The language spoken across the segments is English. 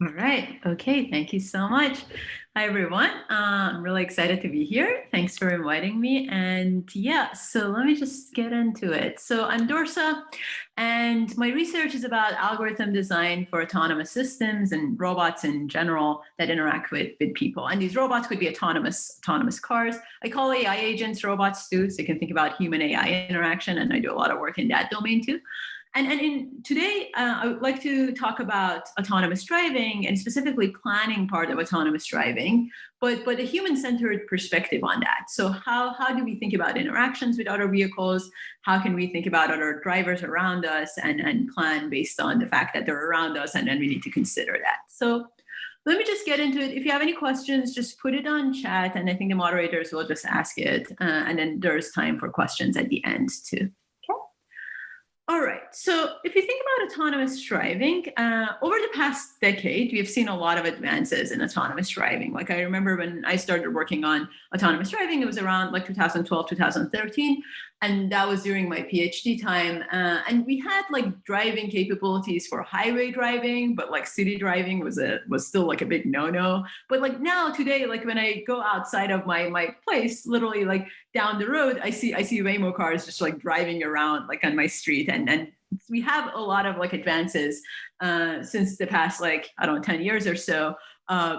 All right. Okay. Thank you so much. Hi, everyone. I'm really excited to be here. Thanks for inviting me. And yeah, so let me just get into it. So I'm Dorsa, and my research is about algorithm design for autonomous systems and robots in general that interact with people. And these robots could be autonomous cars. I call AI agents robots too, so you can think about human AI interaction. And I do a lot of work in that domain too. And today, I would like to talk about autonomous driving and specifically planning part of autonomous driving, but a human-centered perspective on that. So how do we think about interactions with other vehicles? How can we think about other drivers around us and plan based on the fact that they're around us, and then we need to consider that. So let me just get into it. If you have any questions, just put it on chat, and I think the moderators will just ask it. And then there's time for questions at the end too. All right. So if you think about autonomous driving, over the past decade, we have seen a lot of advances in autonomous driving. Like I remember when I started working on autonomous driving, it was around like 2012, 2013. And that was during my PhD time. And we had like driving capabilities for highway driving, but like city driving was still like a big no-no. But like now today, like when I go outside of my place, literally like down the road, I see Waymo cars just like driving around like on my street, and we have a lot of like advances since the past like I don't know 10 years or so,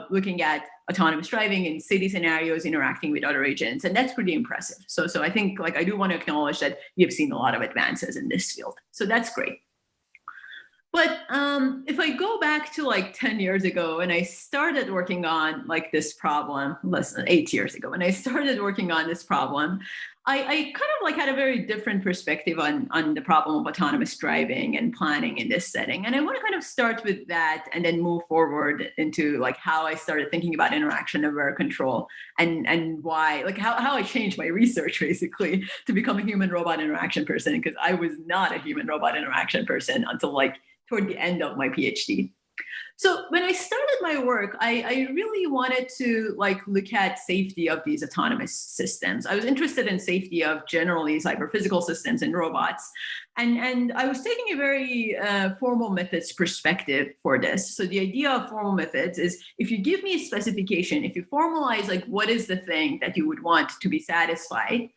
looking at autonomous driving in city scenarios, interacting with other agents, and that's pretty impressive. So I think like I do want to acknowledge that we have seen a lot of advances in this field. So that's great. But if I go back to like 10 years ago and I started working on like this problem, less than 8 years ago, when I started working on this problem, I kind of like had a very different perspective on the problem of autonomous driving and planning in this setting. And I want to kind of start with that and then move forward into like how I started thinking about interaction aware control and why, like how I changed my research basically to become a human robot interaction person, because I was not a human robot interaction person until like toward the end of my PhD. So when I started my work, I really wanted to like look at safety of these autonomous systems. I was interested in safety of generally cyber-physical systems and robots. And I was taking a very formal methods perspective for this. So the idea of formal methods is if you give me a specification, if you formalize like what is the thing that you would want to be satisfied,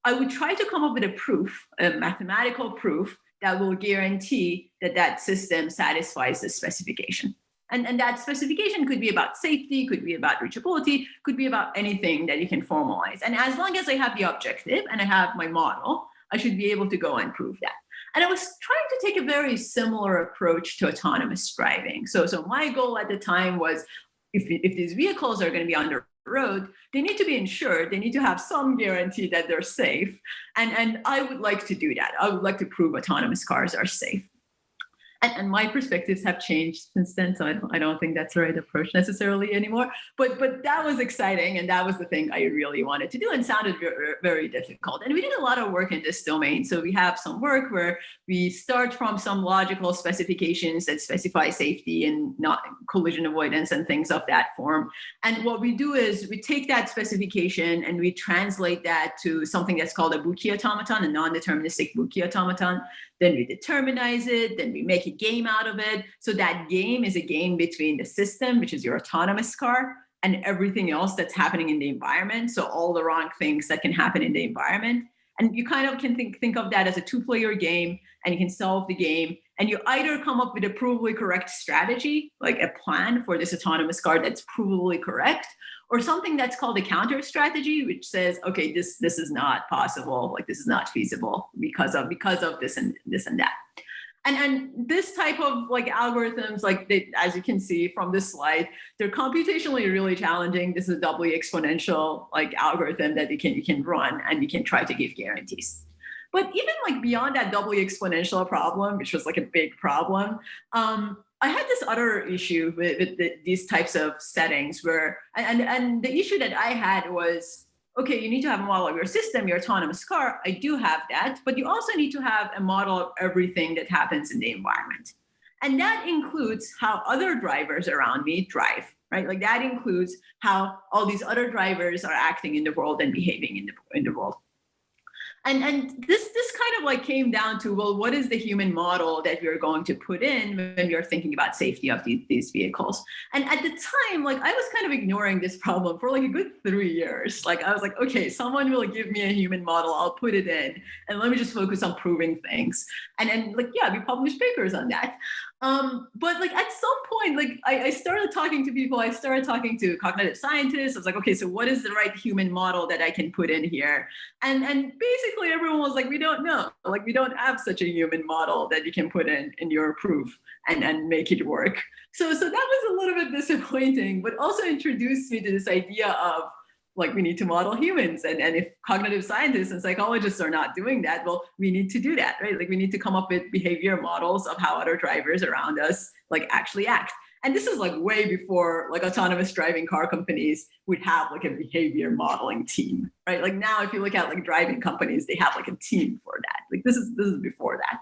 I would try to come up with a proof, a mathematical proof that will guarantee that that system satisfies the specification. And that specification could be about safety, could be about reachability, could be about anything that you can formalize. And as long as I have the objective and I have my model, I should be able to go and prove that. And I was trying to take a very similar approach to autonomous driving. So my goal at the time was if these vehicles are going to be on the road, they need to be insured. They need to have some guarantee that they're safe. And I would like to do that. I would like to prove autonomous cars are safe. And my perspectives have changed since then, so I don't think that's the right approach necessarily anymore. But that was exciting, and that was the thing I really wanted to do, and sounded very, very difficult. And we did a lot of work in this domain. So we have some work where we start from some logical specifications that specify safety and not collision avoidance and things of that form. And what we do is we take that specification and we translate that to something that's called a Buki automaton, a non-deterministic Buki automaton. Then we determinize it, then we make a game out of it. So that game is a game between the system, which is your autonomous car, and everything else that's happening in the environment. So all the wrong things that can happen in the environment. And you kind of can think of that as a two-player game, and you can solve the game. And you either come up with a provably correct strategy, like a plan for this autonomous car that's provably correct, or something that's called a counter strategy, which says, okay, this is not possible, like this is not feasible because of this and that. And this type of like algorithms, like as you can see from this slide, they're computationally really challenging. This is a doubly exponential like algorithm that you can run, and you can try to give guarantees. But even like beyond that doubly exponential problem, which was like a big problem, I had this other issue with these types of settings where, and the issue that I had was, okay, you need to have a model of your system, your autonomous car. I do have that, but you also need to have a model of everything that happens in the environment. And that includes how other drivers around me drive, right? Like that includes how all these other drivers are acting in the world and behaving in the world. And this kind of like came down to, well, what is the human model that you're going to put in when you're thinking about safety of these vehicles? And at the time, like I was kind of ignoring this problem for like a good 3 years. Like I was like, okay, someone will give me a human model, I'll put it in, and let me just focus on proving things. And like, yeah, we published papers on that. But like at some point, like I started talking to people, I started talking to cognitive scientists. I was like, okay, so what is the right human model that I can put in here? And basically everyone was like, we don't know. Like we don't have such a human model that you can put in your proof and make it work. So that was a little bit disappointing, but also introduced me to this idea of like we need to model humans. And if cognitive scientists and psychologists are not doing that, well, we need to do that, right? Like we need to come up with behavior models of how other drivers around us like actually act. And this is like way before like autonomous driving car companies would have like a behavior modeling team, right? Like now, if you look at like driving companies, they have like a team for that. Like this is before that.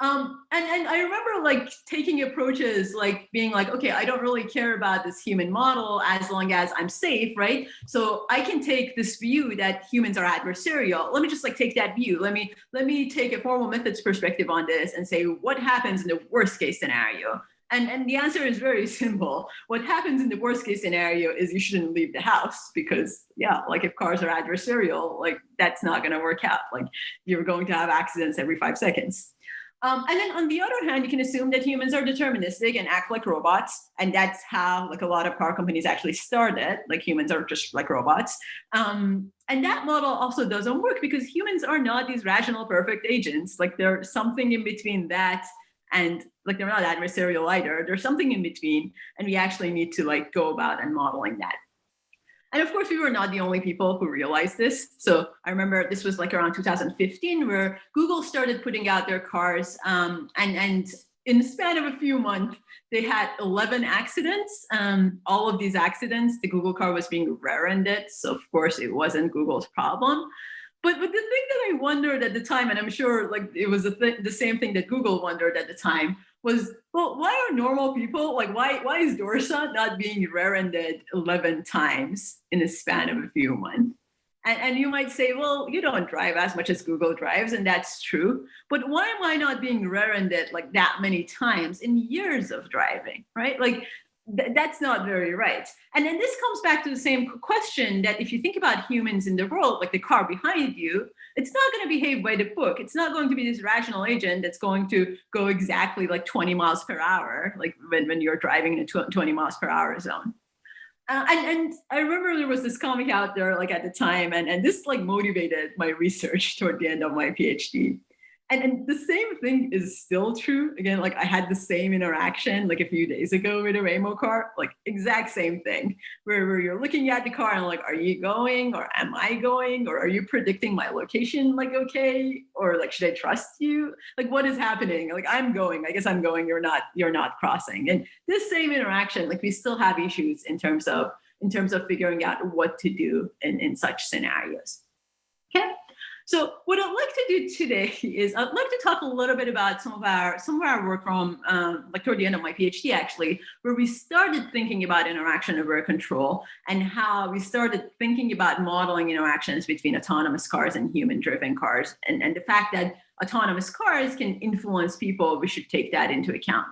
And I remember like taking approaches like being like, okay, I don't really care about this human model as long as I'm safe, right? So I can take this view that humans are adversarial. Let me just like take that view. Let me take a formal methods perspective on this and say what happens in the worst case scenario. And the answer is very simple. What happens in the worst case scenario is you shouldn't leave the house because, yeah, like if cars are adversarial, like that's not going to work out. Like you're going to have accidents every 5 seconds. And then on the other hand, you can assume that humans are deterministic and act like robots. And that's how like a lot of car companies actually started, like humans are just like robots. And that model also doesn't work because humans are not these rational, perfect agents. Like there's something in between that and like they're not adversarial either. There's something in between. And we actually need to like go about and modeling that. And of course, we were not the only people who realized this. So I remember this was like around 2015 where Google started putting out their cars. And in the span of a few months, they had 11 accidents. All of these accidents, the Google car was being rear-ended. So of course, it wasn't Google's problem. But the thing that I wondered at the time, and I'm sure like it was the same thing that Google wondered at the time, was, well, why are normal people, like why is Dorsa not being rear-ended 11 times in a span of a few months? And you might say, well, you don't drive as much as Google drives, and that's true. But why am I not being rear-ended like that many times in years of driving, right? Like that's not very right. And then this comes back to the same question that if you think about humans in the world, like the car behind you, it's not going to behave by the book. It's not going to be this rational agent that's going to go exactly like 20 miles per hour, like when you're driving in a 20 miles per hour zone. And I remember there was this comic out there like at the time, and this like motivated my research toward the end of my PhD. And the same thing is still true. Again, like I had the same interaction like a few days ago with a Waymo car, like exact same thing, where you're looking at the car and like, are you going or am I going? Or are you predicting my location like okay? Or like, should I trust you? Like what is happening? Like I'm going, I guess I'm going, you're not crossing. And this same interaction, like we still have issues in terms of figuring out what to do in such scenarios. Okay. So what I'd like to do today is I'd like to talk a little bit about some of our work from like toward the end of my PhD actually, where we started thinking about interaction over control and how we started thinking about modeling interactions between autonomous cars and human-driven cars, and the fact that autonomous cars can influence people. We should take that into account.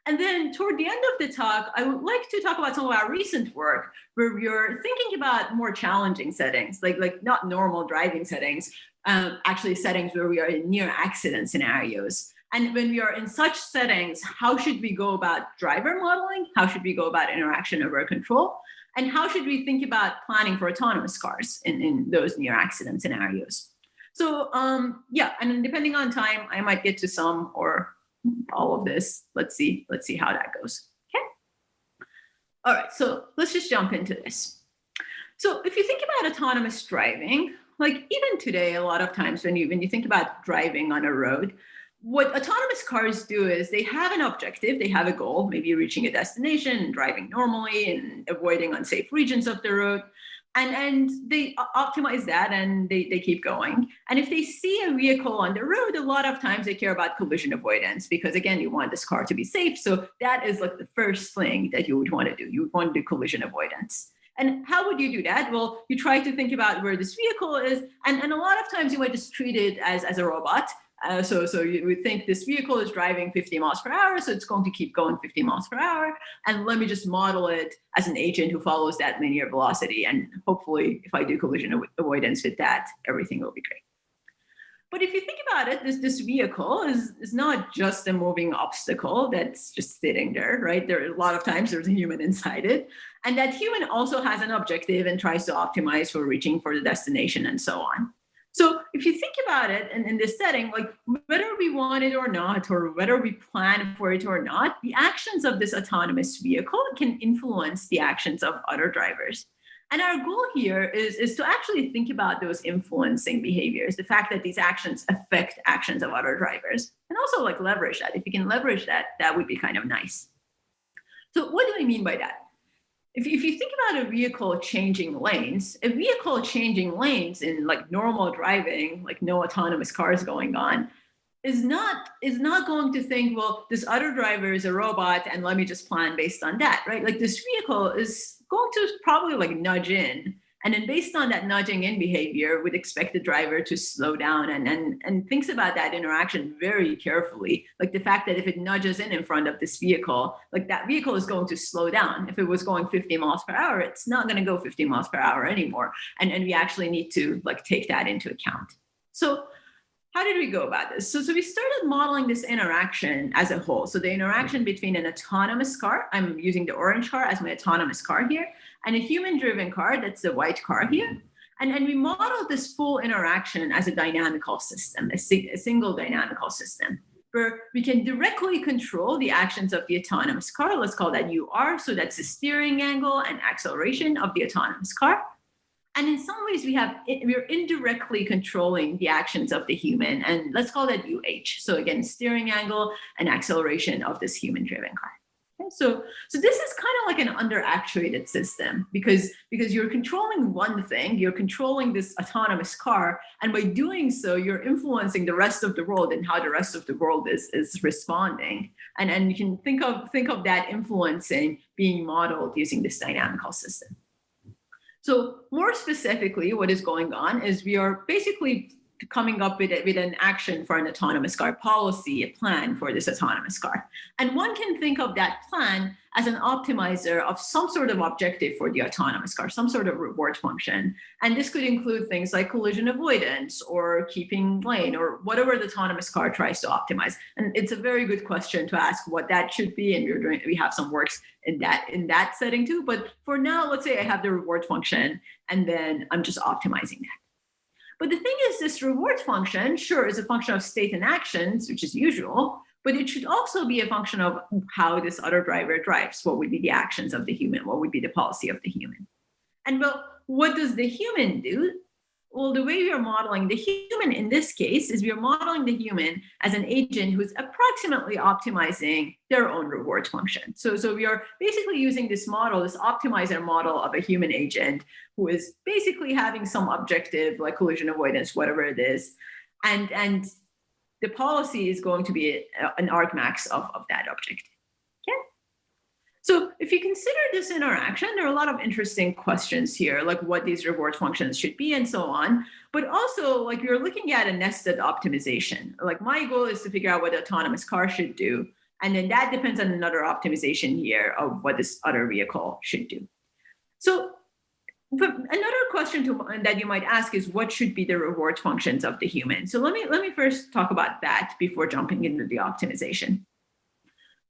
And then toward the end of the talk, I would like to talk about some of our recent work where we're thinking about more challenging settings, like not normal driving settings, actually settings where we are in near accident scenarios. And when we are in such settings, how should we go about driver modeling? How should we go about interaction over control? And how should we think about planning for autonomous cars in those near accident scenarios? So yeah, and then depending on time, I might get to some or all of this. Let's see how that goes. Okay. All right, so let's just jump into this. So if you think about autonomous driving, like even today, a lot of times when you think about driving on a road, what autonomous cars do is they have an objective, they have a goal, maybe reaching a destination and driving normally and avoiding unsafe regions of the road. And they optimize that and they keep going. And if they see a vehicle on the road, a lot of times they care about collision avoidance because, again, you want this car to be safe. So that is like the first thing that you would want to do. You would want to do collision avoidance. And how would you do that? Well, you try to think about where this vehicle is, and a lot of times you might just treat it as a robot. So you would think this vehicle is driving 50 miles per hour, so it's going to keep going 50 miles per hour. And let me just model it as an agent who follows that linear velocity. And hopefully, if I do collision avoidance with that, everything will be great. But if you think about it, this vehicle is not just a moving obstacle that's just sitting there, right? There are a lot of times there's a human inside it. And that human also has an objective and tries to optimize for reaching for the destination and so on. So if you think about it in this setting, like whether we want it or not, or whether we plan for it or not, the actions of this autonomous vehicle can influence the actions of other drivers. And our goal here is to actually think about those influencing behaviors, the fact that these actions affect actions of other drivers, and also like leverage that. If you can leverage that, that would be kind of nice. So what do I mean by that? If you think about a vehicle changing lanes, in like normal driving, like no autonomous cars going on, is not going to think, well, this other driver is a robot and let me just plan based on that, right? Like this vehicle is going to probably like nudge in. And then based on that nudging in behavior, would expect the driver to slow down and thinks about that interaction very carefully. Like the fact that if it nudges in front of this vehicle, like that vehicle is going to slow down. If it was going 50 miles per hour, it's not going to go 50 miles per hour anymore. And we actually need to like take that into account. So how did we go about this? So we started modeling this interaction as a whole. So the interaction between an autonomous car, I'm using the orange car as my autonomous car here, and a human-driven car, that's the white car here. And we modeled this full interaction as a dynamical system, a single dynamical system, where we can directly control the actions of the autonomous car. Let's call that UR. So that's the steering angle and acceleration of the autonomous car. And in some ways, we're indirectly controlling the actions of the human, and let's call that UH. So again, steering angle and acceleration of this human-driven car. Okay, so this is kind of like an under-actuated system because you're controlling one thing, you're controlling this autonomous car, and by doing so, you're influencing the rest of the world and how the rest of the world is responding. And you can think of that influencing being modeled using this dynamical system. So more specifically, what is going on is we are basically coming up with an action for an autonomous car policy, a plan for this autonomous car. And one can think of that plan as an optimizer of some sort of objective for the autonomous car, some sort of reward function. And this could include things like collision avoidance or keeping lane or whatever the autonomous car tries to optimize. And it's a very good question to ask what that should be. And we have some works in that setting too. But for now, let's say I have the reward function and then I'm just optimizing that. But the thing is, this reward function, sure, is a function of state and actions, which is usual, but it should also be a function of how this other driver drives. What would be the actions of the human? What would be the policy of the human? And well, what does the human do? Well, the way we are modeling the human in this case is we are modeling the human as an agent who's approximately optimizing their own reward function. So we are basically using this model, this optimizer model of a human agent who is basically having some objective like collision avoidance, whatever it is. And the policy is going to be an argmax of that objective. Okay. So if you consider this interaction, there are a lot of interesting questions here, like what these reward functions should be and so on. But also, like you're looking at a nested optimization. Like my goal is to figure out what the autonomous car should do. And then that depends on another optimization here of what this other vehicle should do. So another question that you might ask is what should be the reward functions of the human? So let me first talk about that before jumping into the optimization.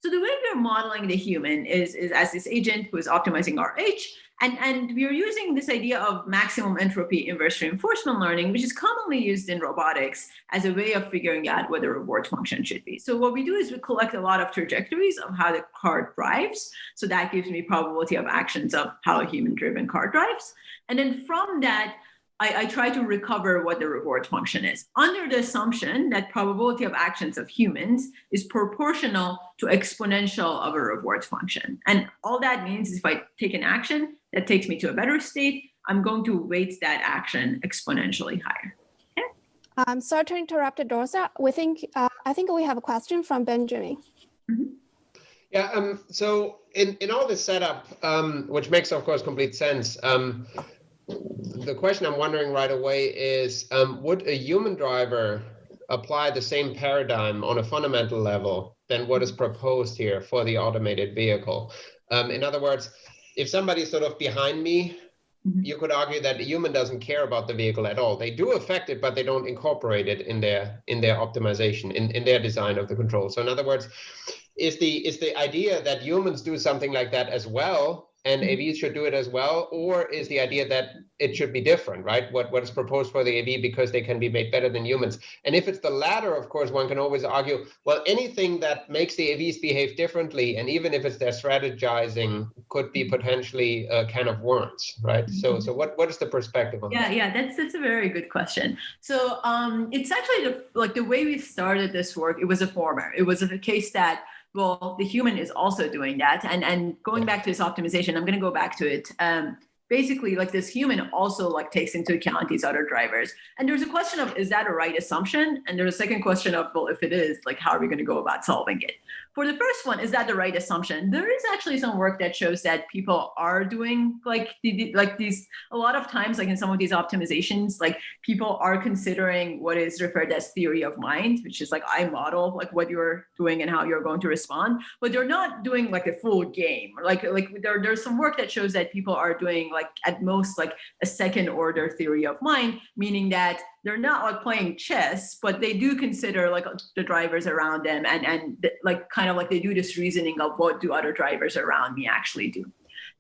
So the way we're modeling the human is as this agent who is optimizing RH, and we are using this idea of maximum entropy inverse reinforcement learning, which is commonly used in robotics as a way of figuring out what the reward function should be. So what we do is we collect a lot of trajectories of how the car drives. So that gives me probability of actions of how a human-driven car drives. And then from that, I try to recover what the reward function is under the assumption that probability of actions of humans is proportional to exponential of a reward function. And all that means is if I take an action that takes me to a better state, I'm going to weight that action exponentially higher. Okay? Sorry to interrupt, Dorsa. I think we have a question from Benjamin. Mm-hmm. Yeah. So in all this setup, which makes of course complete sense, the question I'm wondering right away is, would a human driver apply the same paradigm on a fundamental level than what is proposed here for the automated vehicle? In other words, if somebody's sort of behind me, you could argue that a human doesn't care about the vehicle at all. They do affect it, but they don't incorporate it in their optimization, in their design of the control. So in other words, is the idea that humans do something like that as well, and AVs should do it as well, or is the idea that it should be different, right? What is proposed for the AV because they can be made better than humans? And if it's the latter, of course, one can always argue, well, anything that makes the AVs behave differently, and even if it's their strategizing, could be potentially a can of worms, right? So what is the perspective on that? Yeah, that's a very good question. So it's actually the way we started this work. It was a former. It was a case that, well, the human is also doing that. And going back to this optimization, I'm going to go back to it. Basically, like this human also like takes into account these other drivers. And there's a question of, is that a right assumption? And there's a second question of, well, if it is, like, how are we going to go about solving it? For the first one, is that the right assumption? There is actually some work that shows that people are doing like these, a lot of times, like in some of these optimizations, like people are considering what is referred as theory of mind, which is like, I model like what you're doing and how you're going to respond, but they're not doing like a full game. Like there's some work that shows that people are doing like at most like a second order theory of mind, meaning that they're not like playing chess, but they do consider like the drivers around them and like kind of like they do this reasoning of what do other drivers around me actually do.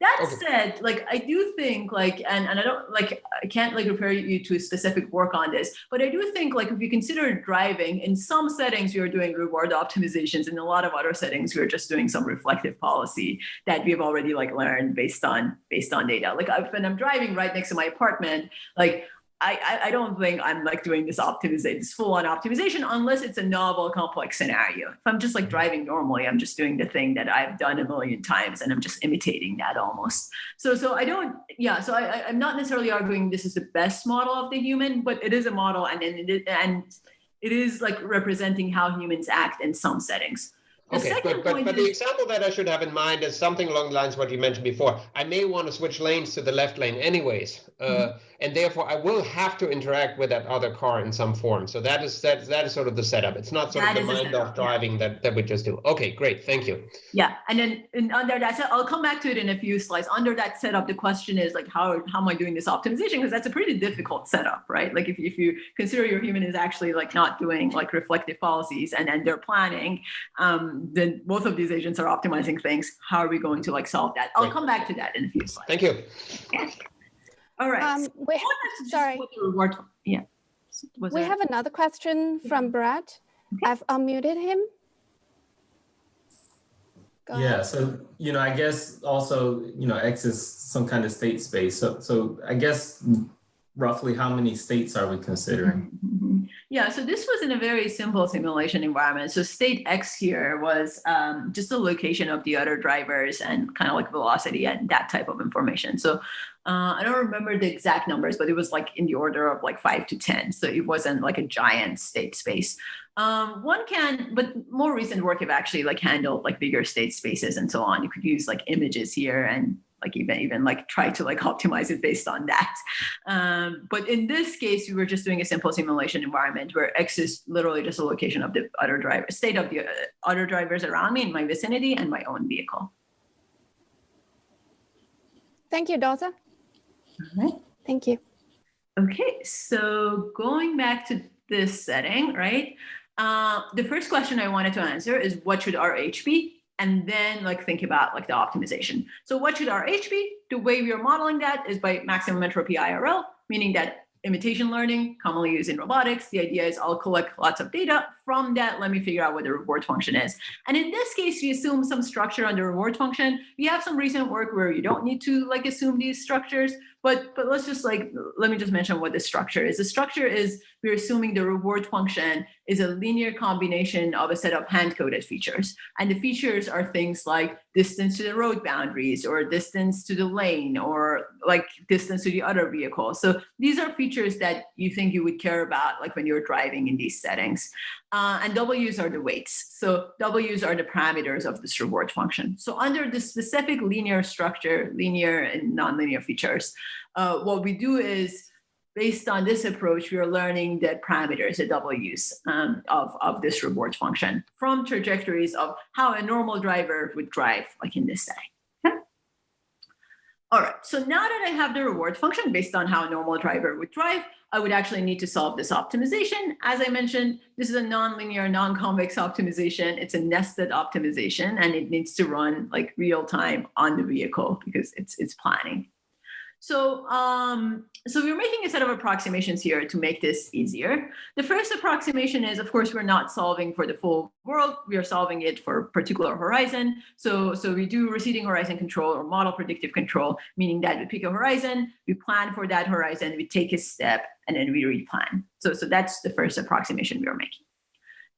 That said, like I do think like, and I don't like, I can't like refer you to a specific work on this, but I do think like if you consider driving, in some settings you're doing reward optimizations, in a lot of other settings you're just doing some reflective policy that we've already like learned based on data. Like when I'm driving right next to my apartment, like I don't think I'm like doing this full-on optimization unless it's a novel, complex scenario. If I'm just like driving normally, I'm just doing the thing that I've done a million times and I'm just imitating that almost. So I'm not necessarily arguing this is the best model of the human, but it is a model and it is like representing how humans act in some settings. But the example that I should have in mind is something along the lines of what you mentioned before. I may want to switch lanes to the left lane anyways, and therefore I will have to interact with that other car in some form. So that is sort of the setup. It's not sort of the mind of driving that we just do. Okay, great, thank you. Yeah, and then under that, I'll come back to it in a few slides. Under that setup, the question is like, how am I doing this optimization? Because that's a pretty difficult setup, right? Like if you consider your human is actually like not doing like reflective policies and they're planning, then both of these agents are optimizing things. How are we going to like solve that? I'll come back to that in a few slides. Thank you. Yeah. All right. Sorry. Yeah. We have another question from Brad. Okay. I've unmuted him. Go ahead. So, I guess also, X is some kind of state space. So I guess roughly how many states are we considering? Yeah, so this was in a very simple simulation environment. So state X here was just the location of the other drivers and kind of like velocity and that type of information. So I don't remember the exact numbers, but it was like in the order of like 5 to 10. So it wasn't like a giant state space. But more recent work have actually like handled like bigger state spaces and so on. You could use like images here and like even like try to like optimize it based on that. But in this case, we were just doing a simple simulation environment where X is literally just a location of the other driver, state of the other drivers around me in my vicinity and my own vehicle. Thank you, Dorsa. All right. Thank you. Okay, so going back to this setting, right? The first question I wanted to answer is what should RH be? And then like think about like the optimization. So what should RH be? The way we are modeling that is by maximum entropy IRL, meaning that imitation learning, commonly used in robotics. The idea is I'll collect lots of data. From that, let me figure out what the reward function is. And in this case, we assume some structure on the reward function. We have some recent work where you don't need to like assume these structures, But let's just let me just mention what the structure is. The structure is, we're assuming the reward function is a linear combination of a set of hand-coded features. And the features are things like distance to the road boundaries, or distance to the lane, or like distance to the other vehicle. So these are features that you think you would care about, like when you're driving in these settings. And W's are the weights. So W's are the parameters of this reward function. So under the specific linear structure, linear and nonlinear features, what we do is, based on this approach, we are learning the parameters, the W's of this reward function from trajectories of how a normal driver would drive, like in this setting. Okay? All right, so now that I have the reward function based on how a normal driver would drive, I would actually need to solve this optimization. As I mentioned, this is a nonlinear, non-convex optimization. It's a nested optimization, and it needs to run like real time on the vehicle because it's planning. So we're making a set of approximations here to make this easier. The first approximation is, of course, we're not solving for the full world. We are solving it for a particular horizon. So we do receding horizon control or model predictive control, meaning that we pick a horizon, we plan for that horizon, we take a step, and then we replan. So that's the first approximation we are making.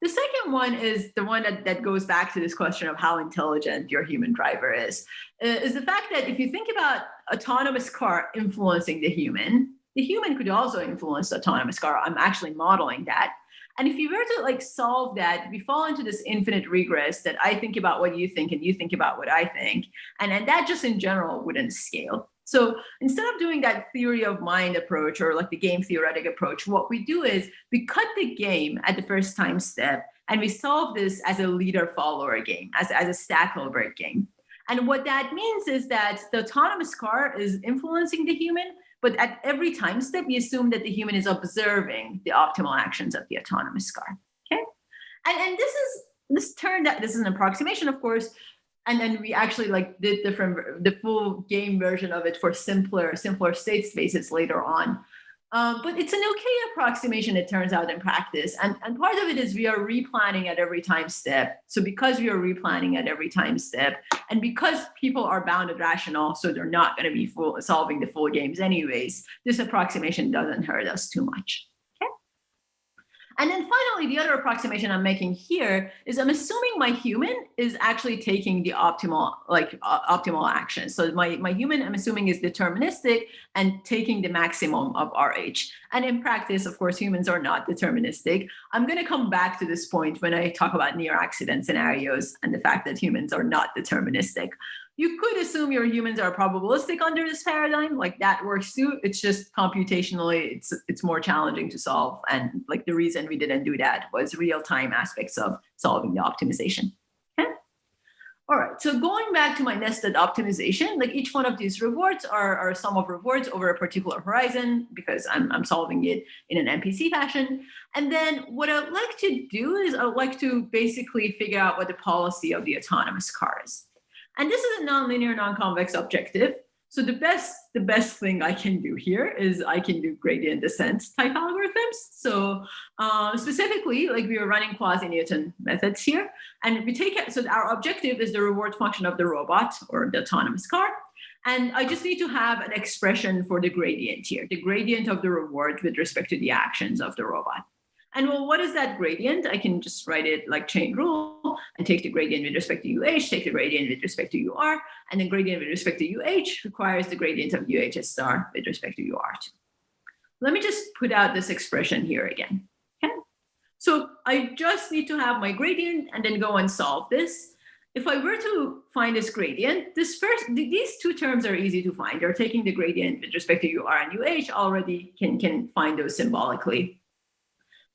The second one is the one that goes back to this question of how intelligent your human driver is the fact that if you think about autonomous car influencing the human could also influence the autonomous car. I'm actually modeling that. And if you were to like solve that, we fall into this infinite regress that I think about what you think and you think about what I think. And that just in general wouldn't scale. So instead of doing that theory of mind approach or like the game theoretic approach, what we do is we cut the game at the first time step and we solve this as a leader-follower game, as a stack overhead game. And what that means is that the autonomous car is influencing the human, but at every time step, we assume that the human is observing the optimal actions of the autonomous car. Okay, and this is an approximation, of course. And then we actually like did the full game version of it for simpler state spaces later on. But it's an okay approximation, it turns out, in practice. And part of it is we are replanning at every time step. So because we are replanning at every time step, and because people are bounded rational, so they're not going to be solving the full games anyways, this approximation doesn't hurt us too much. And then finally, the other approximation I'm making here is I'm assuming my human is actually taking the optimal action. So my human, I'm assuming, is deterministic and taking the maximum of RH. And in practice, of course, humans are not deterministic. I'm going to come back to this point when I talk about near accident scenarios and the fact that humans are not deterministic. You could assume your humans are probabilistic under this paradigm, like that works too. It's just computationally, it's more challenging to solve. And like the reason we didn't do that was real-time aspects of solving the optimization. Okay? All right, so going back to my nested optimization, like each one of these rewards are a sum of rewards over a particular horizon because I'm solving it in an MPC fashion. And then what I'd like to do is I'd like to basically figure out what the policy of the autonomous car is. And this is a nonlinear, non-convex objective. So the best thing I can do here is I can do gradient descent type algorithms. So specifically, like we are running quasi-Newton methods here. And we take it, so our objective is the reward function of the robot or the autonomous car. And I just need to have an expression for the gradient here, the gradient of the reward with respect to the actions of the robot. And well, what is that gradient? I can just write it like chain rule and take the gradient with respect to UH, take the gradient with respect to UR, and then gradient with respect to UH requires the gradient of UHS star with respect to UR2. Let me just put out this expression here again. Okay? So I just need to have my gradient and then go and solve this. If I were to find this gradient, these two terms are easy to find. They're taking the gradient with respect to UR and UH already can find those symbolically.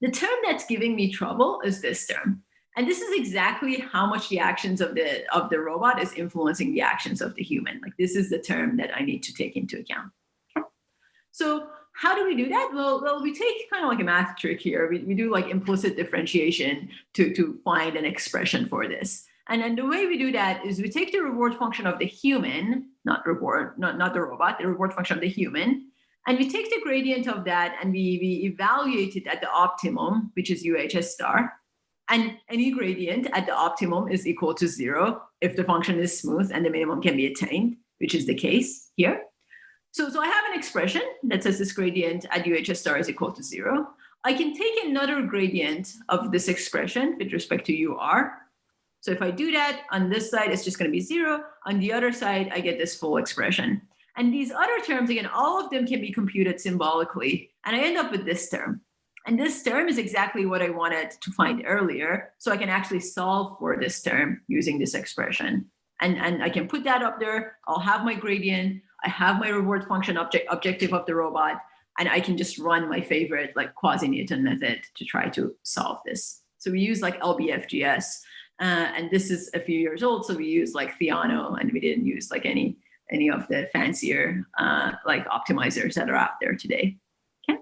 The term that's giving me trouble is this term. And this is exactly how much the actions of the robot is influencing the actions of the human. Like this is the term that I need to take into account. Okay. So how do we do that? Well, we take kind of like a math trick here. We do like implicit differentiation to find an expression for this. And then the way we do that is we take the reward function of the human, not the robot, the reward function of the human, and we take the gradient of that and we evaluate it at the optimum, which is UHS star. And any gradient at the optimum is equal to 0 if the function is smooth and the minimum can be attained, which is the case here. So I have an expression that says this gradient at UHS star is equal to 0. I can take another gradient of this expression with respect to UR. So if I do that, on this side, it's just going to be 0. On the other side, I get this full expression. And these other terms, again, all of them can be computed symbolically. And I end up with this term. And this term is exactly what I wanted to find earlier. So I can actually solve for this term using this expression. And I can put that up there. I'll have my gradient. I have my reward function objective of the robot. And I can just run my favorite like quasi-Newton method to try to solve this. So we use like LBFGS. And this is a few years old. So we use like Theano, and we didn't use like any of the fancier like optimizers that are out there today. Okay.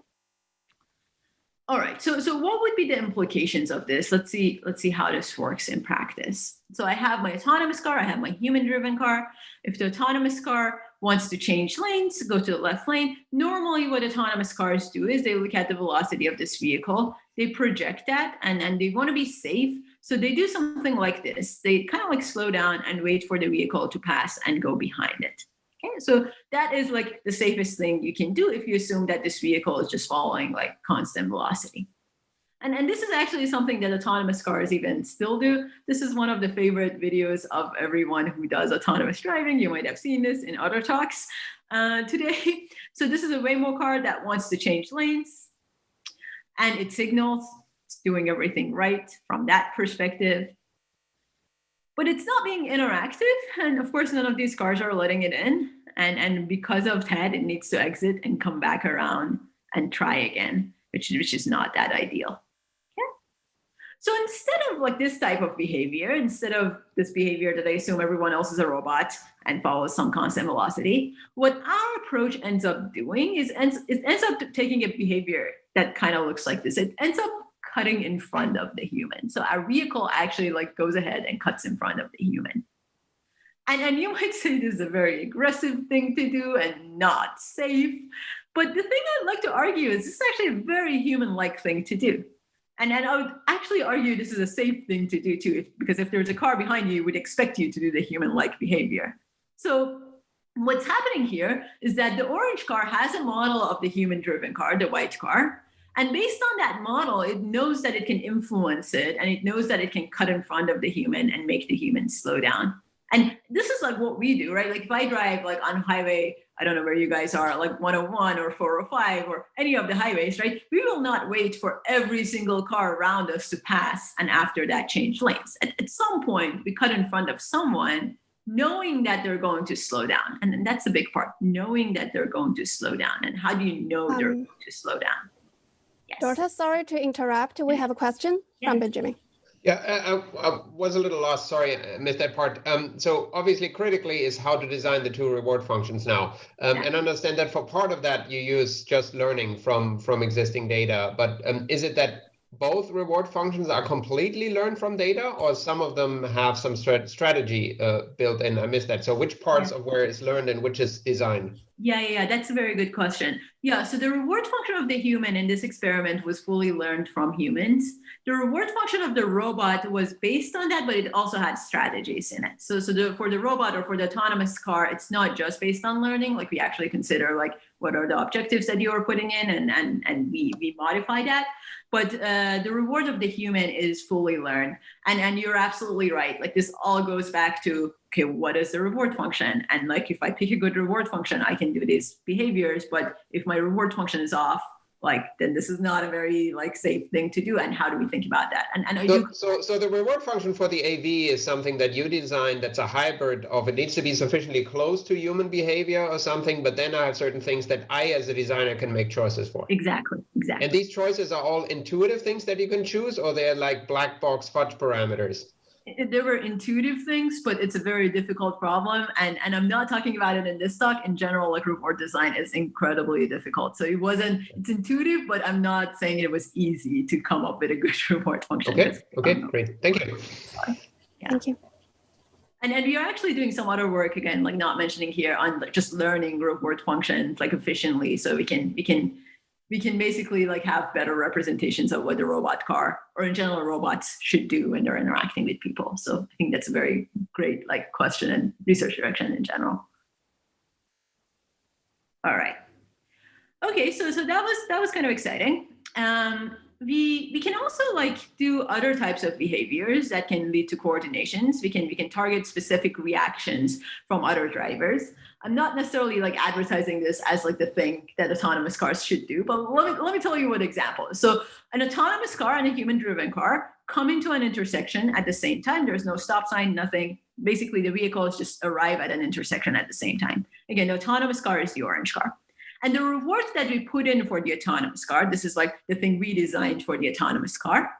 All right. So what would be the implications of this? Let's see how this works in practice. So I have my autonomous car. I have my human-driven car. If the autonomous car wants to change lanes, go to the left lane, normally what autonomous cars do is they look at the velocity of this vehicle. They project that, and they want to be safe. So they do something like this. They kind of like slow down and wait for the vehicle to pass and go behind it. Okay, so that is like the safest thing you can do if you assume that this vehicle is just following like constant velocity. And this is actually something that autonomous cars even still do. This is one of the favorite videos of everyone who does autonomous driving. You might have seen this in other talks today. So this is a Waymo car that wants to change lanes, and it signals it's doing everything right from that perspective. But it's not being interactive. And of course, none of these cars are letting it in. And because of that, it needs to exit and come back around and try again, which is not that ideal. So instead of like this type of behavior, instead of this behavior that I assume everyone else is a robot and follows some constant velocity, what our approach ends up doing is it ends up taking a behavior that kind of looks like this. It ends up cutting in front of the human. So our vehicle actually like goes ahead and cuts in front of the human. And you might say this is a very aggressive thing to do and not safe. But the thing I'd like to argue is this is actually a very human-like thing to do. And I would actually argue this is a safe thing to do too, because if there's a car behind you, it would expect you to do the human-like behavior. So what's happening here is that the orange car has a model of the human-driven car, the white car. And based on that model, it knows that it can influence it, and it knows that it can cut in front of the human and make the human slow down. And this is like what we do, right? Like if I drive like on highway, I don't know where you guys are, like 101 or 405 or any of the highways, right? We will not wait for every single car around us to pass and after that change lanes. At some point, we cut in front of someone knowing that they're going to slow down. And then that's the big part, knowing that they're going to slow down. And how do you know they're going to slow down? Yes. Dorsa, sorry to interrupt. We have a question from Benjamin. Yeah, I was a little lost. Sorry, I missed that part. So obviously critically is how to design the two reward functions now. And understand that for part of that, you use just learning from existing data. But is it that both reward functions are completely learned from data, or some of them have some strategy built in? I missed that. So which parts of where is learned and which is designed? Yeah, that's a very good question. Yeah, so the reward function of the human in this experiment was fully learned from humans. The reward function of the robot was based on that, but it also had strategies in it. So for the robot or for the autonomous car, it's not just based on learning. Like we actually consider like what are the objectives that you are putting in, and we modify that. But the reward of the human is fully learned. And you're absolutely right. Like this all goes back to, okay, what is the reward function? And like, if I pick a good reward function, I can do these behaviors. But if my reward function is off, like, then this is not a very like safe thing to do. And how do we think about that? So the reward function for the AV is something that you designed that's a hybrid of, it needs to be sufficiently close to human behavior or something, but then I have certain things that I as a designer can make choices for. Exactly. And these choices are all intuitive things that you can choose, or they're like black box fudge parameters? There were intuitive things, but it's a very difficult problem. And I'm not talking about it in this talk. In general, like reward design is incredibly difficult. So it's intuitive, but I'm not saying it was easy to come up with a good reward function. Okay, great. Thank you. Thank you. And we are actually doing some other work, again, like not mentioning here, on like just learning reward functions like efficiently, so we can basically like have better representations of what the robot car or in general robots should do when they're interacting with people. So I think that's a very great like question and research direction in general. All right. Okay, so that was kind of exciting. We can also like do other types of behaviors that can lead to coordinations. We can target specific reactions from other drivers. I'm not necessarily like advertising this as like the thing that autonomous cars should do, but let me tell you what example is. So an autonomous car and a human-driven car come into an intersection at the same time. There's no stop sign, nothing. Basically, the vehicles just arrive at an intersection at the same time. Again, the autonomous car is the orange car. And the rewards that we put in for the autonomous car, this is like the thing we designed for the autonomous car,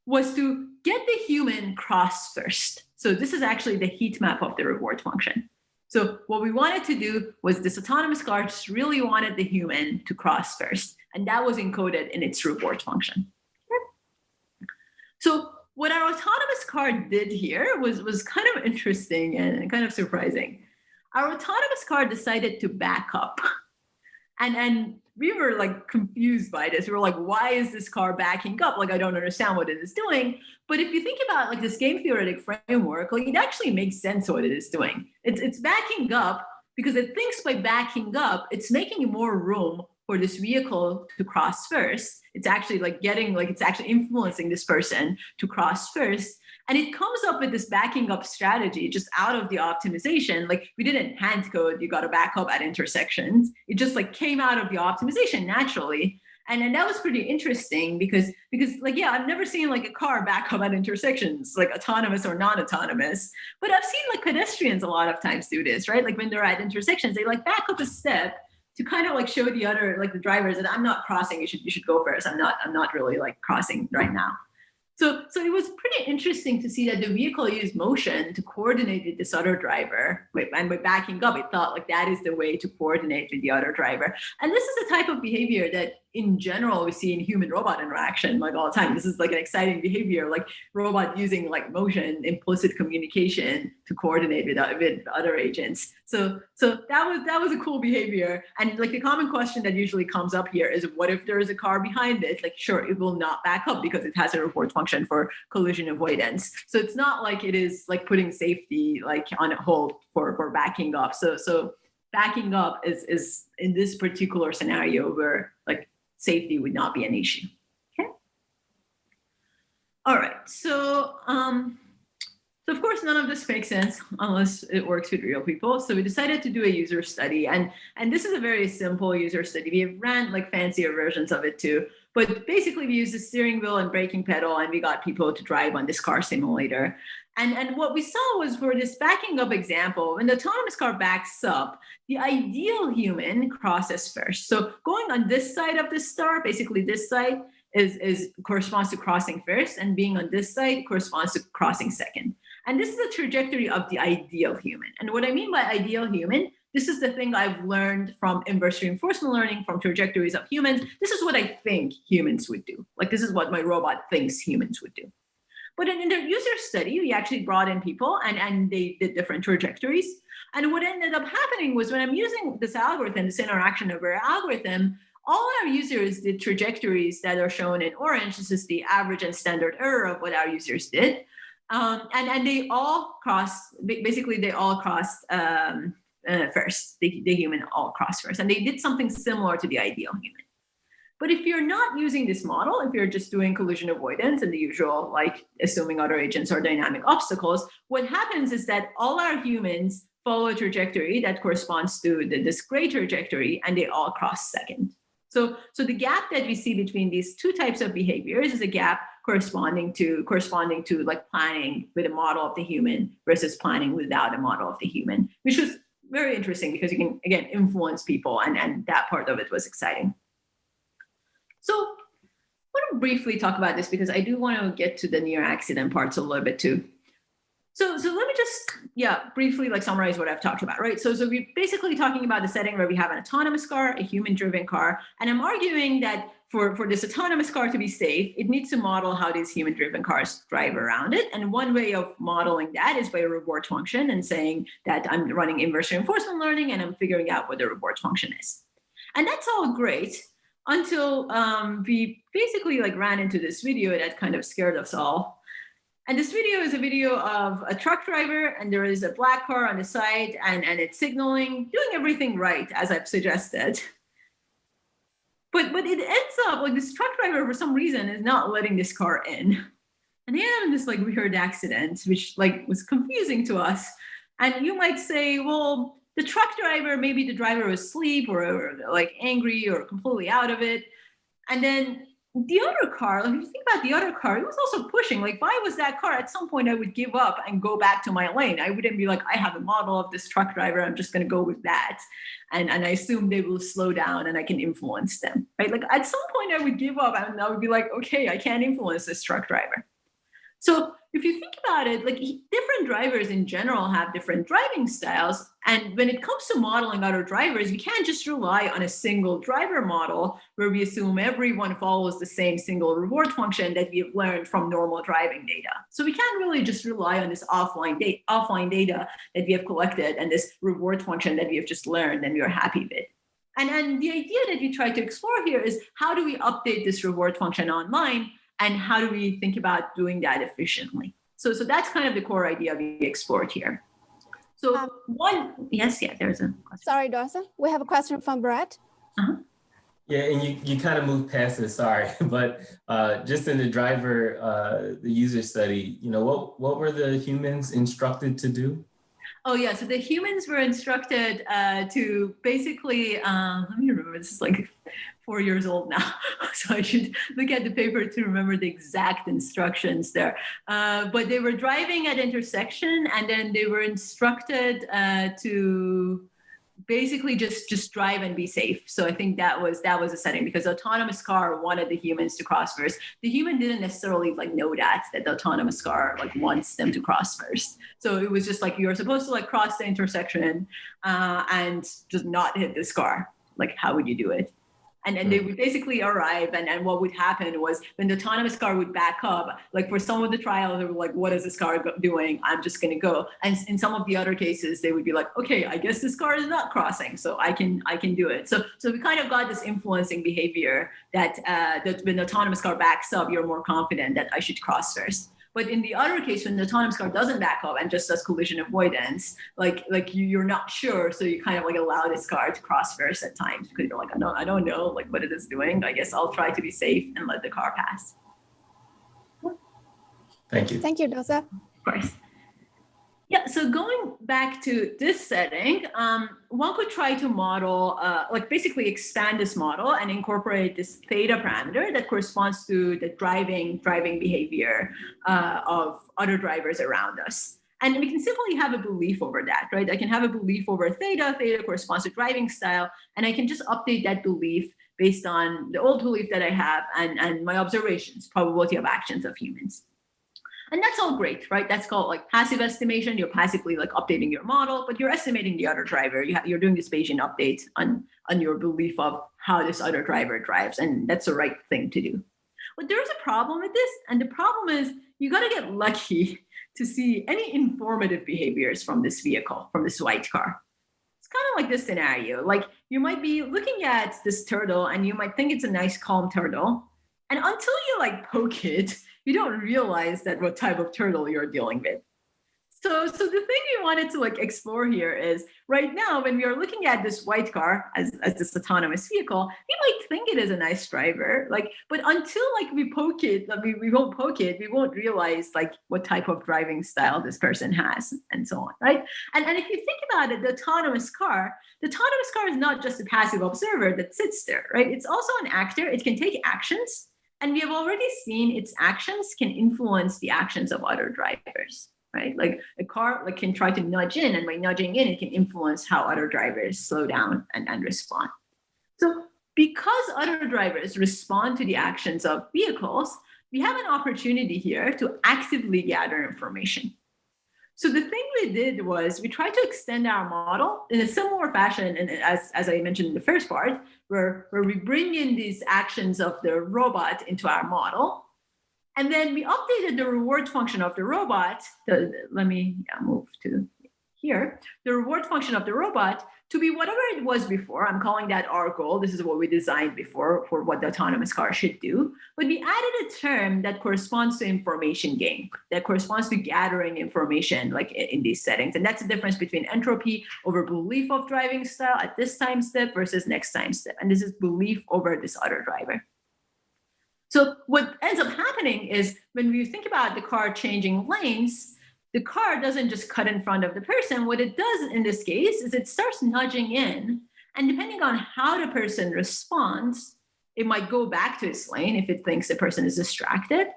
was to get the human cross first. So this is actually the heat map of the reward function. So what we wanted to do was this autonomous car just really wanted the human to cross first. And that was encoded in its reward function. So what our autonomous car did here was kind of interesting and kind of surprising. Our autonomous car decided to back up. And we were like confused by this. We were like, why is this car backing up? Like, I don't understand what it is doing. But if you think about like this game theoretic framework, like it actually makes sense what it is doing. It's backing up because it thinks by backing up, it's making more room for this vehicle to cross first. It's actually like it's actually influencing this person to cross first. And it comes up with this backing up strategy just out of the optimization. Like we didn't hand code, you got to back up at intersections. It just like came out of the optimization naturally. And that was pretty interesting because like, yeah, I've never seen like a car back up at intersections, like autonomous or non-autonomous, but I've seen like pedestrians a lot of times do this, right? Like when they're at intersections, they like back up a step to kind of like show the other, like the drivers that I'm not crossing, you should go first. I'm not really like crossing right now. So it was pretty interesting to see that the vehicle used motion to coordinate with this other driver. And by backing up, it thought like that is the way to coordinate with the other driver. And this is the type of behavior that in general we see in human-robot interaction like all the time. This is like an exciting behavior, like robot using like motion, implicit communication to coordinate with other agents. So that was a cool behavior. And like the common question that usually comes up here is, what if there is a car behind it? Like, sure, it will not back up because it has a reward function for collision avoidance. So it's not like it is like putting safety like on hold for backing up. So backing up is in this particular scenario where like safety would not be an issue. Okay. All right. So of course, none of this makes sense unless it works with real people. So we decided to do a user study, and this is a very simple user study. We have ran like fancier versions of it too, but basically we used the steering wheel and braking pedal, and we got people to drive on this car simulator. And what we saw was, for this backing up example, when the autonomous car backs up, the ideal human crosses first. So going on this side of the star, basically this side is corresponds to crossing first, and being on this side corresponds to crossing second. And this is the trajectory of the ideal human. And what I mean by ideal human, this is the thing I've learned from inverse reinforcement learning, from trajectories of humans. This is what I think humans would do. Like, this is what my robot thinks humans would do. But in the user study, we actually brought in people and they did different trajectories. And what ended up happening was, when I'm using this algorithm, this interaction over algorithm, all our users did trajectories that are shown in orange. This is the average and standard error of what our users did. And they all crossed, basically they all crossed first, the human all crossed first. And they did something similar to the ideal human. But if you're not using this model, if you're just doing collision avoidance and the usual, like assuming other agents are dynamic obstacles, what happens is that all our humans follow a trajectory that corresponds to this gray trajectory, and they all cross second. So the gap that we see between these two types of behaviors is a gap corresponding to like planning with a model of the human versus planning without a model of the human, which was very interesting because you can, again, influence people, and that part of it was exciting. So I want to briefly talk about this because I do want to get to the near accident parts a little bit too. So let me just, briefly like summarize what I've talked about, right? So we're basically talking about the setting where we have an autonomous car, a human-driven car, and I'm arguing that for this autonomous car to be safe, it needs to model how these human-driven cars drive around it. And one way of modeling that is by a reward function and saying that I'm running inverse reinforcement learning and I'm figuring out what the reward function is. And that's all great until we basically like ran into this video that kind of scared us all. And this video is a video of a truck driver, and there is a black car on the side, and it's signaling, doing everything right, as I've suggested. But it ends up like this truck driver, for some reason, is not letting this car in. And they had this like weird accident, which like was confusing to us. And you might say, well, the truck driver, maybe the driver was asleep or like angry or completely out of it. And then the other car, like if you think about the other car, it was also pushing. Like if I was that car, at some point I would give up and go back to my lane. I wouldn't be like, I have a model of this truck driver, I'm just going to go with that. And I assume they will slow down and I can influence them, right? Like at some point I would give up and I would be like, okay, I can't influence this truck driver. So if you think about it, like different drivers in general have different driving styles. And when it comes to modeling other drivers, you can't just rely on a single driver model where we assume everyone follows the same single reward function that we've learned from normal driving data. So we can't really just rely on this offline data that we have collected and this reward function that we have just learned and we are happy with. And the idea that we try to explore here is how do we update this reward function online? And how do we think about doing that efficiently? So that's kind of the core idea we explored here. So there's a question. Sorry, Dorsa. We have a question from Brett. Uh-huh. Yeah, and you kind of moved past it, sorry. But just in the driver, the user study, what were the humans instructed to do? Oh, yeah. So the humans were instructed to basically, let me remember, this is like 4 years old now. So I should look at the paper to remember the exact instructions there. But they were driving at intersection, and then they were instructed to basically just drive and be safe. So I think that was the setting, because the autonomous car wanted the humans to cross first. The human didn't necessarily like know that the autonomous car like wants them to cross first. So it was just like, you're supposed to like cross the intersection and just not hit this car. Like, how would you do it? And they would basically arrive, and what would happen was when the autonomous car would back up, like for some of the trials, they were like, what is this car doing? I'm just going to go. And in some of the other cases, they would be like, okay, I guess this car is not crossing, so I can do it. So we kind of got this influencing behavior that when the autonomous car backs up, you're more confident that I should cross first. But in the other case, when the autonomous car doesn't back up and just does collision avoidance, like you're not sure, so you kind of like allow this car to cross first at times because you're like, I don't know like what it is doing. I guess I'll try to be safe and let the car pass. Thank you. Thank you, Dorsa. Of course. Yeah, so going back to this setting, one could try to model, like basically expand this model and incorporate this theta parameter that corresponds to the driving behavior of other drivers around us. And we can simply have a belief over that, right? I can have a belief over theta corresponds to driving style, and I can just update that belief based on the old belief that I have and my observations, probability of actions of humans. And that's all great, right? That's called like passive estimation. You're passively like updating your model, but you're estimating the other driver. You're doing this Bayesian update on your belief of how this other driver drives, and that's the right thing to do. But there's a problem with this, and the problem is you got to get lucky to see any informative behaviors from this vehicle, from this white car. It's kind of like this scenario. Like you might be looking at this turtle, and you might think it's a nice, calm turtle, and until you like poke it, you don't realize that what type of turtle you're dealing with. So the thing we wanted to like explore here is right now when we are looking at this white car as this autonomous vehicle, we might think it is a nice driver, like, but until like we poke it, we won't poke it, we won't realize like what type of driving style this person has and so on, right? And if you think about it, the autonomous car is not just a passive observer that sits there, right? It's also an actor. It can take actions. And we have already seen its actions can influence the actions of other drivers, right? Like a car like can try to nudge in, and by nudging in, it can influence how other drivers slow down and respond. So because other drivers respond to the actions of vehicles, we have an opportunity here to actively gather information. So the thing we did was we tried to extend our model in a similar fashion, and as I mentioned in the first part, where we bring in these actions of the robot into our model. And then we updated the reward function of the robot. Let me move to here, the reward function of the robot to be whatever it was before. I'm calling that our goal. This is what we designed before for what the autonomous car should do. But we added a term that corresponds to information gain, that corresponds to gathering information like in these settings. And that's the difference between entropy over belief of driving style at this time step versus next time step. And this is belief over this other driver. So what ends up happening is when we think about the car changing lanes, the car doesn't just cut in front of the person. What it does in this case is it starts nudging in. And depending on how the person responds, it might go back to its lane if it thinks the person is distracted,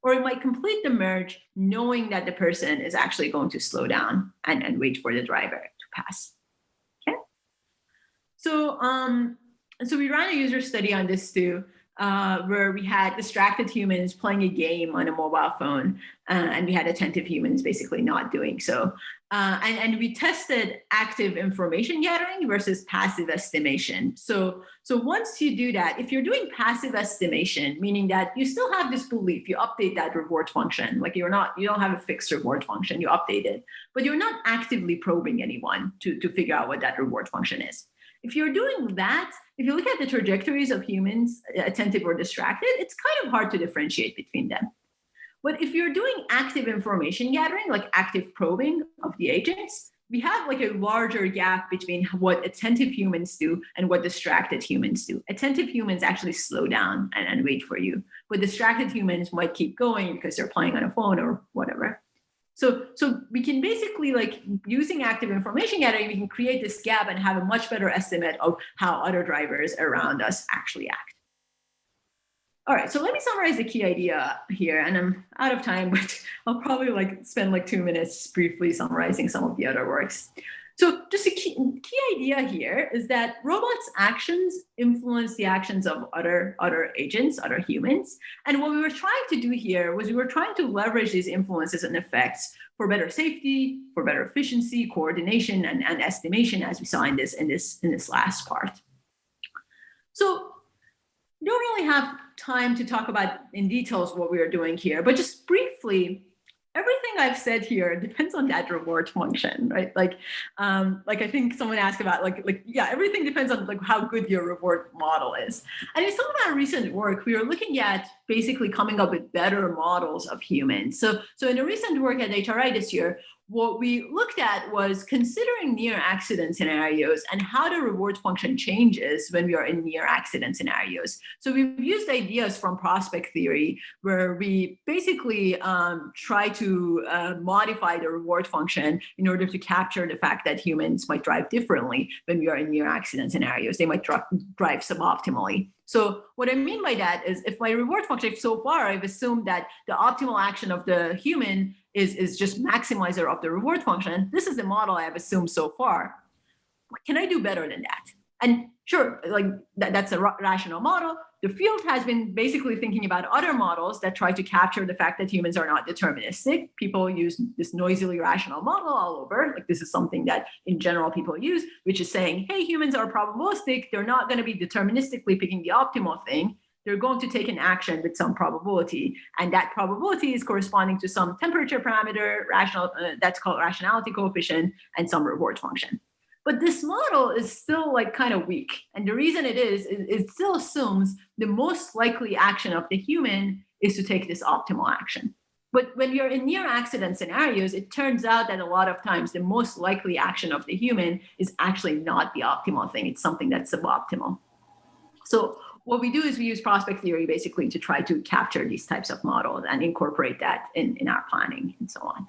or it might complete the merge knowing that the person is actually going to slow down and wait for the driver to pass. Okay. So we ran a user study on this too, where we had distracted humans playing a game on a mobile phone, and we had attentive humans basically not doing so. And we tested active information gathering versus passive estimation. So once you do that, if you're doing passive estimation, meaning that you still have this belief, you update that reward function, like you don't have a fixed reward function, you update it, but you're not actively probing anyone to figure out what that reward function is. If you're doing that, if you look at the trajectories of humans, attentive or distracted, it's kind of hard to differentiate between them. But if you're doing active information gathering, like active probing of the agents, we have like a larger gap between what attentive humans do and what distracted humans do. Attentive humans actually slow down and wait for you, but distracted humans might keep going because they're playing on a phone or whatever. So we can basically, like, using active information gathering, we can create this gap and have a much better estimate of how other drivers around us actually act. All right, so let me summarize the key idea here, and I'm out of time, but I'll probably spend 2 minutes briefly summarizing some of the other works. So just a key idea here is that robots' actions influence the actions of other agents, other humans. And what we were trying to do here was we were trying to leverage these influences and effects for better safety, for better efficiency, coordination, and estimation, as we saw in this last part. So we don't really have time to talk about in details what we are doing here, but just briefly, everything I've said here depends on that reward function, right? I think someone asked about everything depends on how good your reward model is. And in some of our recent work, we were looking at basically coming up with better models of humans. So in a recent work at HRI this year, what we looked at was considering near accident scenarios and how the reward function changes when we are in near accident scenarios. So we've used ideas from prospect theory where we basically try to modify the reward function in order to capture the fact that humans might drive differently when we are in near accident scenarios. They might drive suboptimally. So what I mean by that is if my reward function, so far I've assumed that the optimal action of the human is just maximizer of the reward function. This is the model I have assumed so far. Can I do better than that? And sure, that's a rational model. The field has been basically thinking about other models that try to capture the fact that humans are not deterministic. People use this noisily rational model all over. This is something that in general people use, which is saying, hey, humans are probabilistic. They're not going to be deterministically picking the optimal thing. They're going to take an action with some probability. And that probability is corresponding to some temperature parameter, that's called rationality coefficient, and some reward function. But this model is still kind of weak. And the reason it is, it still assumes the most likely action of the human is to take this optimal action. But when you're in near accident scenarios, it turns out that a lot of times the most likely action of the human is actually not the optimal thing. It's something that's suboptimal. So what we do is we use prospect theory basically to try to capture these types of models and incorporate that in our planning and so on.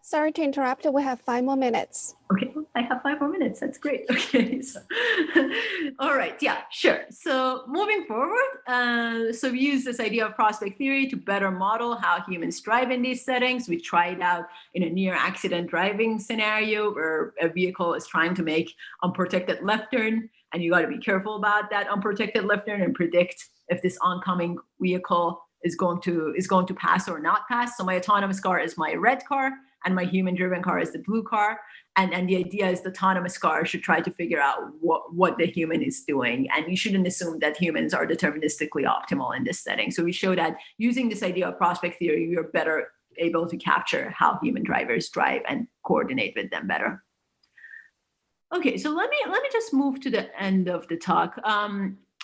Sorry to interrupt. We have 5 more minutes. Okay, I have 5 more minutes. That's great. Okay, so all right, yeah, sure. So moving forward, so we use this idea of prospect theory to better model how humans drive in these settings. We try it out in a near accident driving scenario where a vehicle is trying to make unprotected left turn, and you got to be careful about that unprotected left turn and predict if this oncoming vehicle is going to pass or not pass. So my autonomous car is my red car, and my human-driven car is the blue car. And the idea is the autonomous car should try to figure out what the human is doing. And you shouldn't assume that humans are deterministically optimal in this setting. So we show that using this idea of prospect theory, we are better able to capture how human drivers drive and coordinate with them better. Okay, so let me just move to the end of the talk.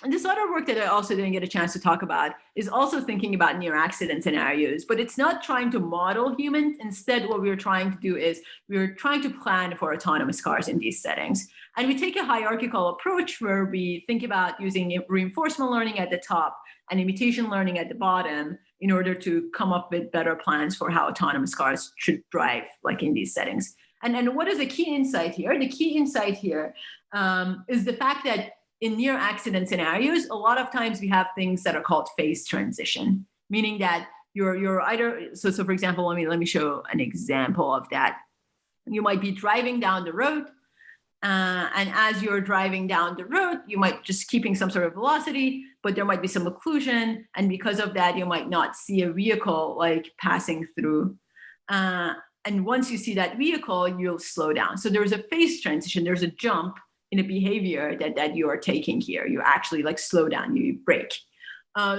And this other work that I also didn't get a chance to talk about is also thinking about near accident scenarios, but it's not trying to model humans. Instead, what we're trying to do is we're trying to plan for autonomous cars in these settings. And we take a hierarchical approach where we think about using reinforcement learning at the top and imitation learning at the bottom in order to come up with better plans for how autonomous cars should drive, like in these settings. And what is the key insight here? The key insight here is the fact that in near accident scenarios, a lot of times we have things that are called phase transition, meaning that you're either, so for example, let me show an example of that. You might be driving down the road, and as you're driving down the road, you might just keeping some sort of velocity, but there might be some occlusion, and because of that, you might not see a vehicle like passing through. And once you see that vehicle, you'll slow down. So there's a phase transition, there's a jump in a behavior that you are taking here. You actually like slow down, you brake.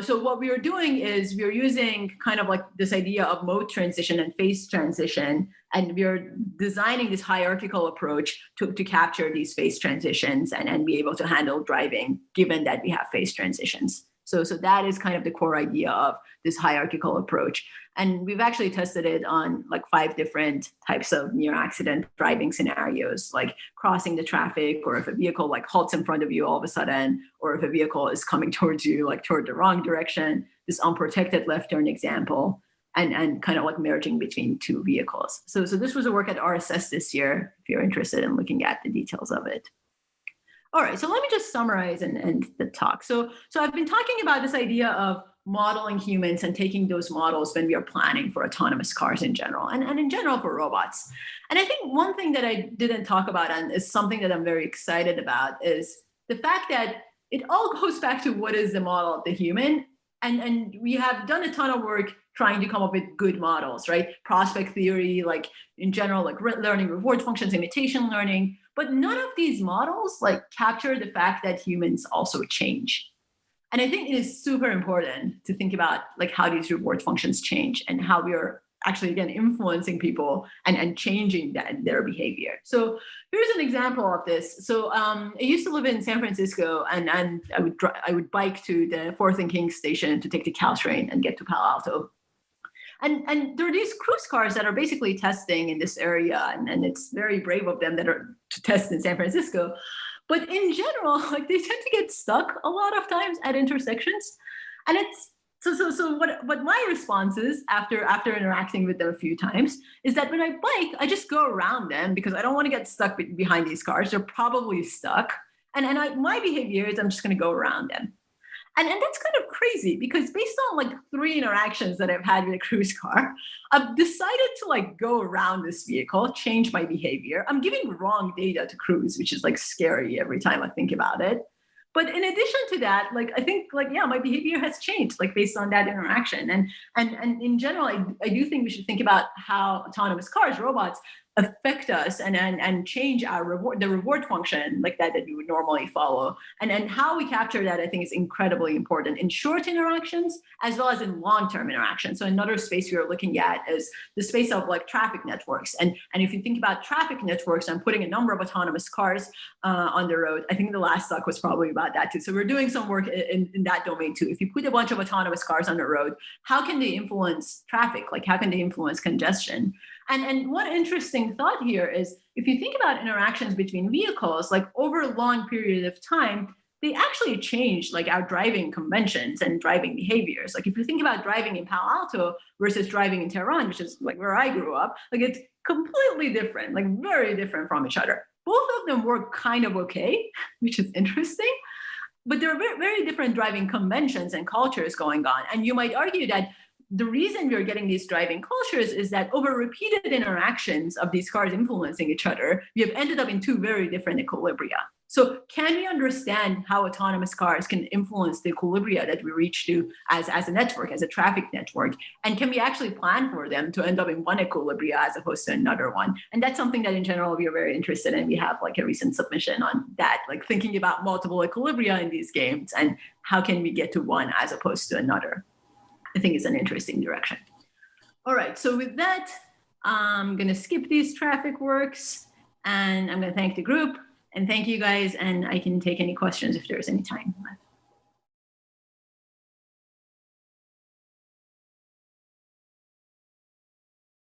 So what we are doing is we're using kind of like this idea of mode transition and phase transition, and we're designing this hierarchical approach to capture these phase transitions and be able to handle driving given that we have phase transitions. So that is kind of the core idea of this hierarchical approach. And we've actually tested it on like 5 different types of near accident driving scenarios, like crossing the traffic, or if a vehicle like halts in front of you all of a sudden, or if a vehicle is coming towards you, like toward the wrong direction, this unprotected left turn example, and kind of like merging between 2 vehicles. So this was a work at RSS this year, if you're interested in looking at the details of it. All right, so let me just summarize and end the talk. So I've been talking about this idea of modeling humans and taking those models when we are planning for autonomous cars in general, and in general for robots. And I think one thing that I didn't talk about, and is something that I'm very excited about, is the fact that it all goes back to what is the model of the human. And we have done a ton of work trying to come up with good models, right? Prospect theory, like in general, like learning reward functions, imitation learning. But none of these models like capture the fact that humans also change. And I think it is super important to think about like how these reward functions change and how we are actually, again, influencing people and changing their behavior. So here's an example of this. So I used to live in San Francisco, and I would bike to the Fourth and King station to take the Caltrain and get to Palo Alto. And there are these cruise cars that are basically testing in this area, and it's very brave of them that are to test in San Francisco. But in general, like they tend to get stuck a lot of times at intersections. And it's so what my response is after interacting with them a few times is that when I bike, I just go around them because I don't want to get stuck behind these cars. They're probably stuck. And my behavior is I'm just going to go around them. And that's kind of crazy because based on like 3 interactions that I've had with a cruise car, I've decided to like go around this vehicle, change my behavior. I'm giving wrong data to cruise, which is like scary every time I think about it. But in addition to that, like I think like, yeah, my behavior has changed like based on that interaction. And in general, I do think we should think about how autonomous cars, robots, affect us and change our reward function like that we would normally follow. And how we capture that, I think, is incredibly important in short interactions as well as in long-term interactions. So another space we are looking at is the space of like traffic networks. And if you think about traffic networks and putting a number of autonomous cars on the road, I think the last talk was probably about that too. So we're doing some work in that domain too. If you put a bunch of autonomous cars on the road, how can they influence traffic? Like how can they influence congestion? And one interesting thought here is if you think about interactions between vehicles, like over a long period of time, they actually change like our driving conventions and driving behaviors. Like if you think about driving in Palo Alto versus driving in Tehran, which is like where I grew up, like it's completely different, like very different from each other. Both of them work kind of okay, which is interesting, but there are very, very different driving conventions and cultures going on. And you might argue that the reason we're getting these driving cultures is that over repeated interactions of these cars influencing each other, we have ended up in 2 very different equilibria. So can we understand how autonomous cars can influence the equilibria that we reach to as a network, as a traffic network? And can we actually plan for them to end up in one equilibria as opposed to another one? And that's something that in general we are very interested in. We have like a recent submission on that, like thinking about multiple equilibria in these games and how can we get to one as opposed to another. I think is an interesting direction. All right, so with that, I'm going to skip these traffic works, and I'm going to thank the group, and thank you guys, and I can take any questions if there's any time left.